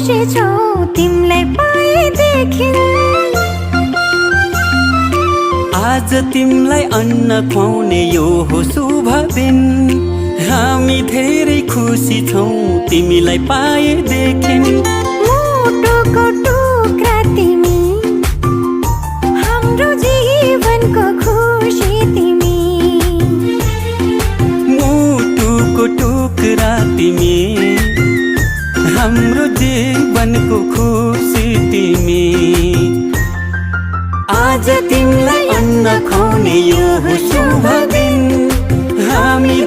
खुसी छौ तिमीलाई पाएदेखि। आज तिमीलाई अन्न खुवाउने यो हो शुभ दिन। हामी धेरै खुसी छौ तिमीलाई पाएदेखि। मुटुको टुक्रा तिमी, हाम्रो जीवनको खुसी तिमी। मुटुको टुक्रा तिमी, हाम्रो जीवनको खुसी तिमी। आज तिमीलाई अन्न खुवाउने यो हो शुभ दिन। हामी